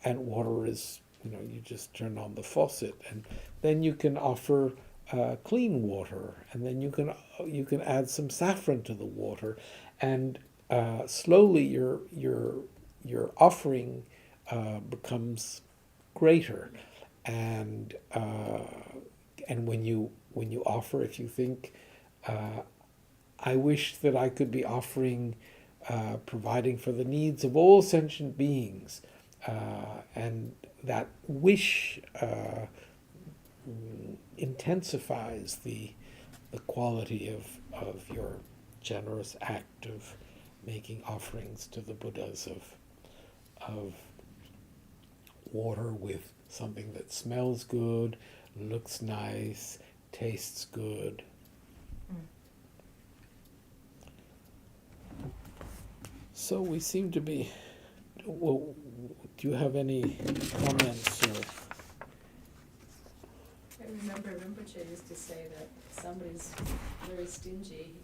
water is, you just turn on the faucet, and then you can offer clean water, and then you can add some saffron to the water, and slowly your offering becomes greater, and when you offer, if you think, I wish that I could be offering, providing for the needs of all sentient beings, and that wish intensifies the quality of your generous act of making offerings to the Buddhas of water with something that smells good, looks nice, tastes good. So we seem to be, well, do you have any comments? I remember Rinpoche used to say that if somebody's very stingy,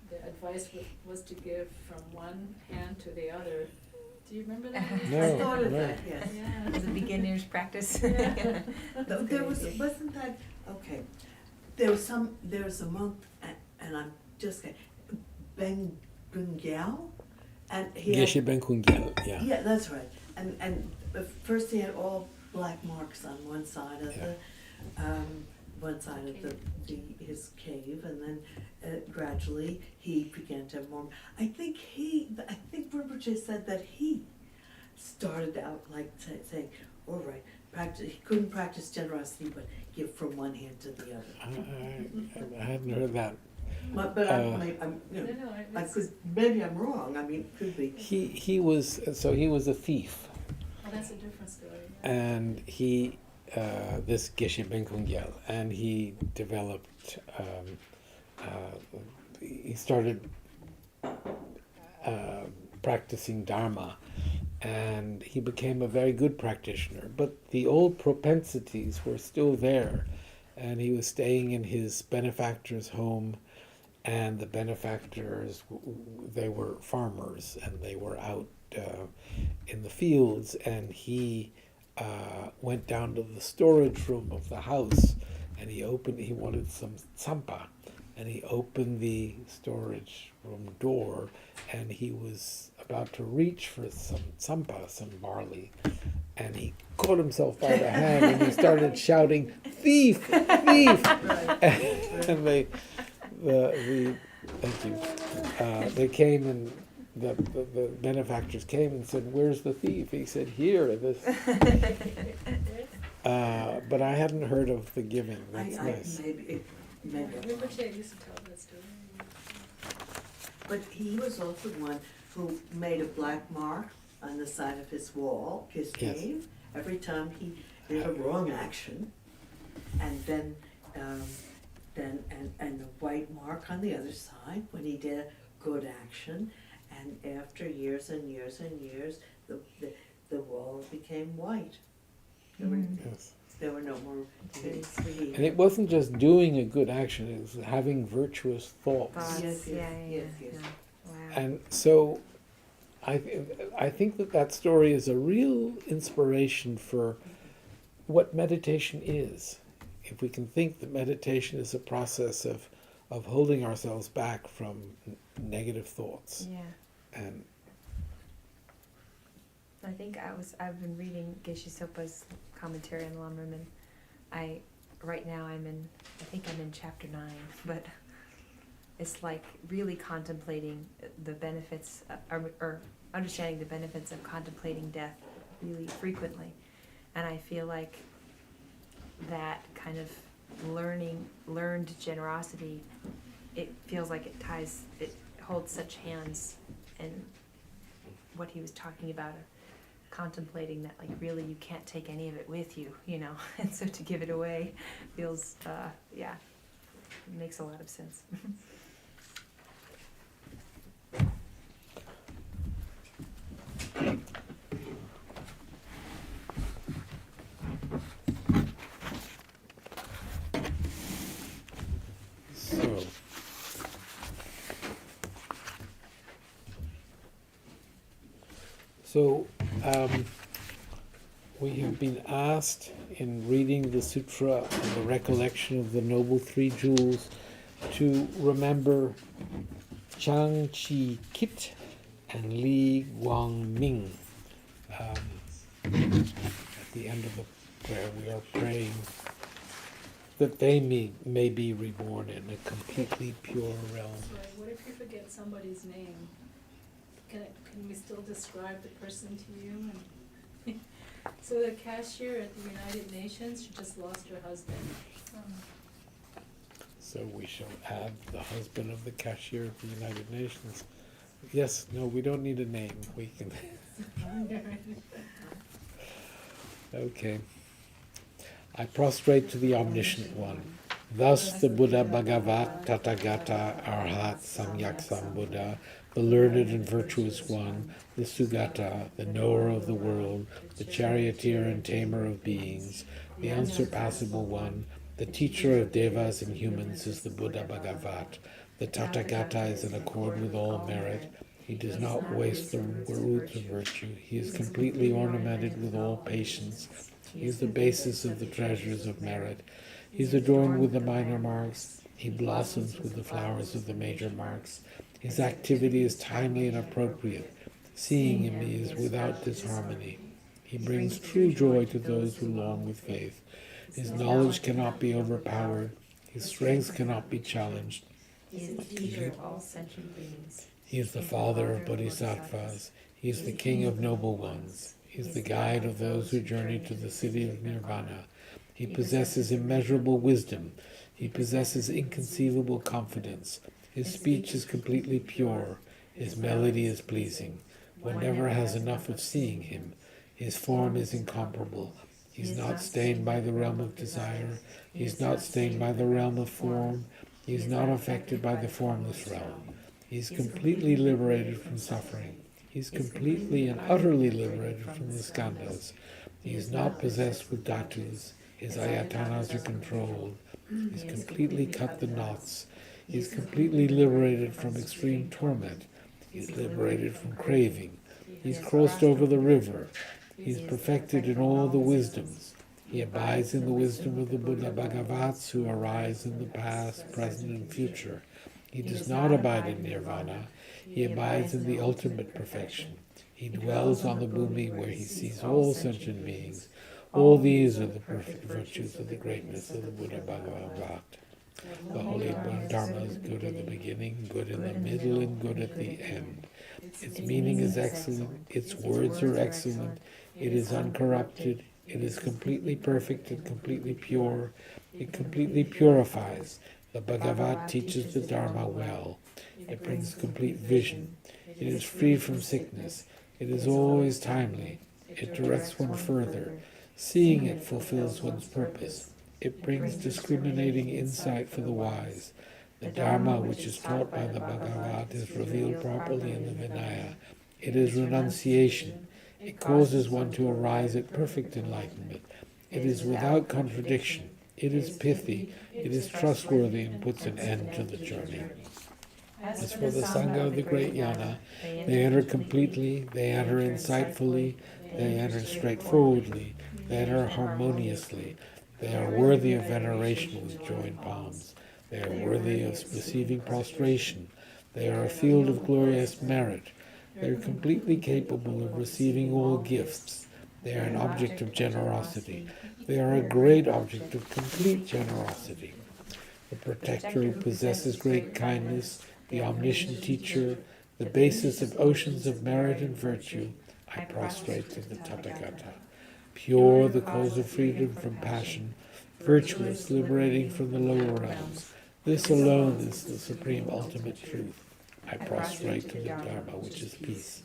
the advice was to give from one hand to the other. Do you remember that? No, I thought of no. that, yes. Yeah. As a beginner's practice. Yeah. Wasn't that, okay, there was a monk, and I'm just saying, Ben Gungyal, and he had, Geshe Ben Kungyal, yeah. yeah, that's right, and first he had all black marks on one side of his cave, and then gradually he began to have more. I think Rinpoche said that he started out like saying, all right, practice. He couldn't practice generosity, but give from one hand to the other. I hadn't heard that. But No, I could, maybe I'm wrong. I mean, it could be. He was a thief, Oh, that's a different story. Yeah. and he this Geshe Ben Kungyal, and he developed. He started practicing Dharma, and he became a very good practitioner. But the old propensities were still there, and he was staying in his benefactor's home, and the benefactors, they were farmers, and they were out in the fields, and he went down to the storage room of the house, and he wanted some tsampa, and he opened the storage room door, and he was about to reach for some tsampa, some barley, and he caught himself by the hand and he started shouting, "Thief! Thief!" And thank you. They came and the benefactors came and said, "Where's the thief?" He said, "Here." But I hadn't heard of the giving. That's nice. Maybe Rinpoche used to tell that story. But he was also one who made a black mark on the side of his wall, his Yes. cave, every time he did a wrong action, and then and the white mark on the other side when he did a good action, and after years and years and years, the wall became white. Yes. There were no more things. And it wasn't just doing a good action, it was having virtuous thoughts. Thoughts, Yes, yes, yeah. yes. Wow. And so I think that story is a real inspiration for what meditation is. If we can think that meditation is a process of holding ourselves back from negative thoughts. Yeah. And I think I've been reading Geshe Sopa's commentary on Lam Rimen. Right now I think I'm in chapter 9, but it's like really contemplating the benefits, or understanding the benefits of contemplating death really frequently. And I feel like that kind of learned generosity, it feels like it holds such hands in what he was talking about, contemplating that like really you can't take any of it with you, and so to give it away feels, it makes a lot of sense. So we have been asked in reading the Sutra of the Recollection of the Noble Three Jewels to remember Chang Chi Kit and Li Guang Ming. At the end of the prayer, we are praying that they may be reborn in a completely pure realm. Right, what if you forget somebody's name? Can we still describe the person to you? And so the cashier at the United Nations, she just lost her husband. So we shall add the husband of the cashier of the United Nations. Yes, no, we don't need a name. We can. Okay. I prostrate to the Omniscient One. Thus the Buddha Bhagavat Tathagata Arhat Samyak Sambuddha, the learned and virtuous one, the Sugata, the knower of the world, the charioteer and tamer of beings, the unsurpassable one, the teacher of devas and humans is the Buddha Bhagavat. The Tathagata is in accord with all merit. He does not waste the roots of virtue. He is completely ornamented with all patience. He is the basis of the treasures of merit. He is adorned with the minor marks. He blossoms with the flowers of the major marks. His activity is timely and appropriate. Seeing him is without disharmony. He brings true joy to those who long with faith. His knowledge cannot be overpowered. His strength cannot be challenged. He is the teacher of all sentient beings. He is the father of bodhisattvas. He is the king of noble ones. He is the guide of those who journey to the city of nirvana. He possesses immeasurable wisdom. He possesses inconceivable confidence. His speech is completely pure. His melody is pleasing. One never has enough of seeing him. His form is incomparable. He is not stained by the realm of desire. He is not stained by the realm of form. He is not affected by the formless realm. He is completely liberated from suffering. He is completely and utterly liberated from the skandhas. He is not possessed with dhatus. His ayatanas are controlled. He has completely cut the knots. He is completely liberated from extreme torment. He is liberated from craving. He has crossed over the river. He is perfected in all the wisdoms. He abides in the wisdom of the Buddha Bhagavats who arise in the past, present, and future. He does not abide in nirvana. He abides in the ultimate perfection. He dwells on the bhumi where he sees all sentient beings. All these are the perfect virtues of the greatness of the Buddha Bhagavan. The Holy Dharma is good in the beginning, good in the middle, and good at the end. Its meaning is excellent, its words are excellent, it is uncorrupted, it is completely perfect and completely pure, it completely purifies. The Bhagavat teaches the Dharma well. It brings complete vision. It is free from sickness. It is always timely. It directs one further. Seeing it fulfills one's purpose. It brings discriminating insight for the wise. The Dharma which is taught by the Bhagavat is revealed properly in the Vinaya. It is renunciation. It causes one to arise at perfect enlightenment. It is without contradiction. It is pithy. It is trustworthy and puts an end to the journey. As for the Sangha of the Great Yana, they enter completely, they enter insightfully, they enter straightforwardly, they enter harmoniously. They are worthy of veneration with joined palms. They are worthy of receiving prostration. They are a field of glorious merit. They are completely capable of receiving all gifts. They are an object of generosity. They are a great object of complete generosity. The protector who possesses great kindness, the omniscient teacher, the basis of oceans of merit and virtue, I prostrate to the Tathagata. Pure, the cause of freedom from passion, virtuous, liberating from the lower realms. This alone is the supreme ultimate truth. I prostrate to the Dharma, which is peace.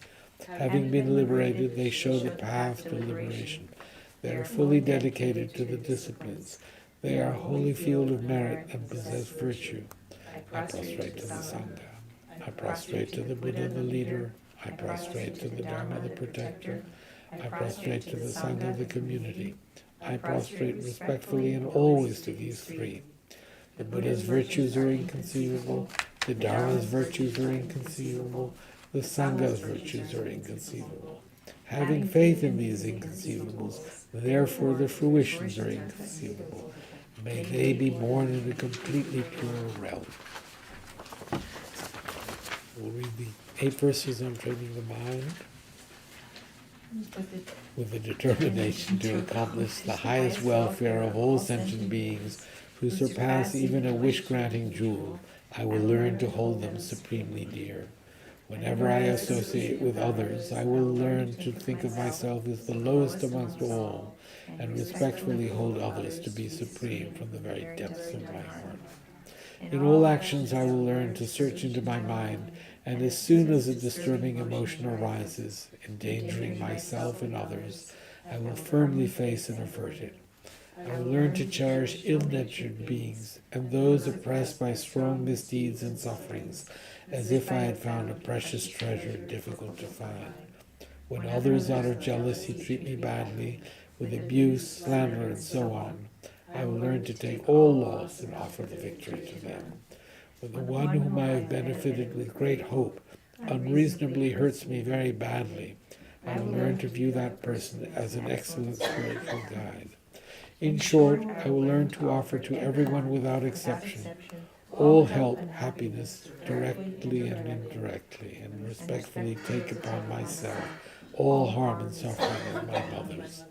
Having been liberated, they show the path to liberation. They are fully dedicated to the disciplines. They are a holy field of merit and possess virtue. I prostrate to the Sangha. I prostrate to the Buddha, the leader. I prostrate to the Dharma, the protector. I prostrate to the Sangha, the community. I prostrate respectfully and always to these three. The Buddha's virtues are inconceivable. The Dharma's virtues are inconceivable. The Sangha's virtues are inconceivable. Having faith in these inconceivables, therefore the fruitions are inconceivable. May they be born in a completely pure realm. We'll read the 8 verses on training the mind. With the determination to accomplish the highest welfare of all sentient beings who surpass even a wish-granting jewel, I will learn to hold them supremely dear. Whenever I associate with others, I will learn to think of myself as the lowest amongst all, and respectfully hold others to be supreme from the very depths of my heart. In all actions I will learn to search into my mind, and as soon as a disturbing emotion arises, endangering myself and others, I will firmly face and avert it. I will learn to cherish ill-natured beings and those oppressed by strong misdeeds and sufferings, as if I had found a precious treasure difficult to find. When others out of jealousy treat me badly, with abuse, slander, and so on, I will learn to take all loss and offer the victory to them. When the one whom I have benefited with great hope unreasonably hurts me very badly, I will learn to view that person as an excellent spiritual guide. In short, I will learn to offer to everyone without exception all help, happiness, directly and indirectly, and respectfully take upon myself all harm and suffering of my mothers.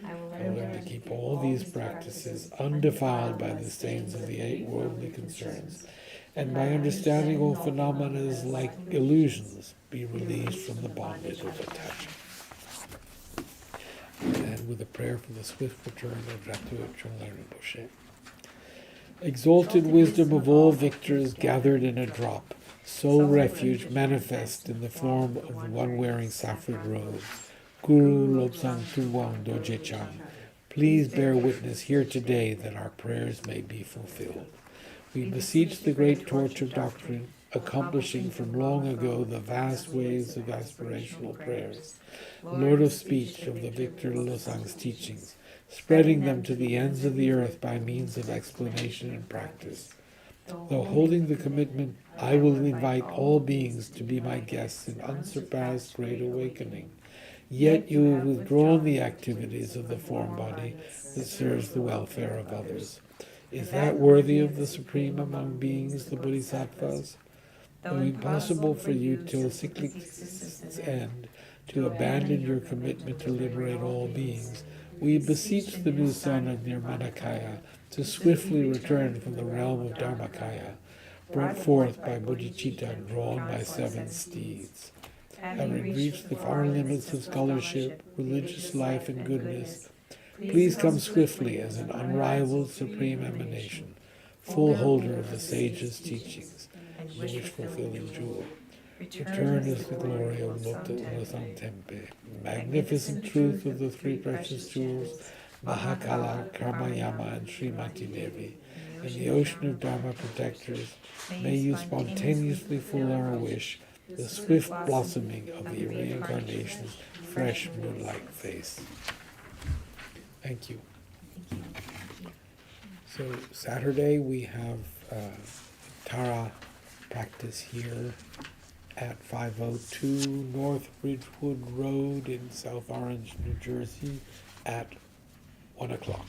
I will learn to keep all these practices undefiled by the stains of the 8 worldly concerns, and by understanding all phenomena as like illusions, be released from the bondage of attachment. And with a prayer for the swift return of RINPOCHE. Exalted wisdom of all victors gathered in a drop, sole refuge manifest in the form of the one wearing saffron robes, Guru Lobsang Tuwang Doje Chang, please bear witness here today that our prayers may be fulfilled. We beseech the great torch of doctrine, accomplishing from long ago the vast waves of aspirational prayers, Lord of speech of the Victor Losang's teachings, spreading them to the ends of the earth by means of explanation and practice. Though holding the commitment, I will invite all beings to be my guests in unsurpassed great awakening. Yet you have withdrawn the activities of the form body that serves the welfare of others. Is that worthy of the supreme among beings, the Bodhisattvas? Though impossible for you till cyclic existence end to abandon your commitment to liberate all beings, we beseech the new son of Nirmanakaya to swiftly return from the realm of Dharmakaya, brought forth by Bodhicitta and drawn by 7 steeds. Having reached the far limits of scholarship, religious life, and goodness, please come swiftly as an unrivaled supreme emanation, full holder of the sage's teachings, and wish-fulfilling jewel. Return as the glory of Losang Tempe, magnificent truth of the 3 precious jewels, Mahakala, Karmayama, and Srimati Devi. In the ocean of Dharma protectors, may you spontaneously fulfill our wish, the swift blossoming of the reincarnation's fresh moonlight face. Thank you. So Saturday we have Tara practice here at 502 North Ridgewood Road in South Orange, New Jersey at 1 o'clock.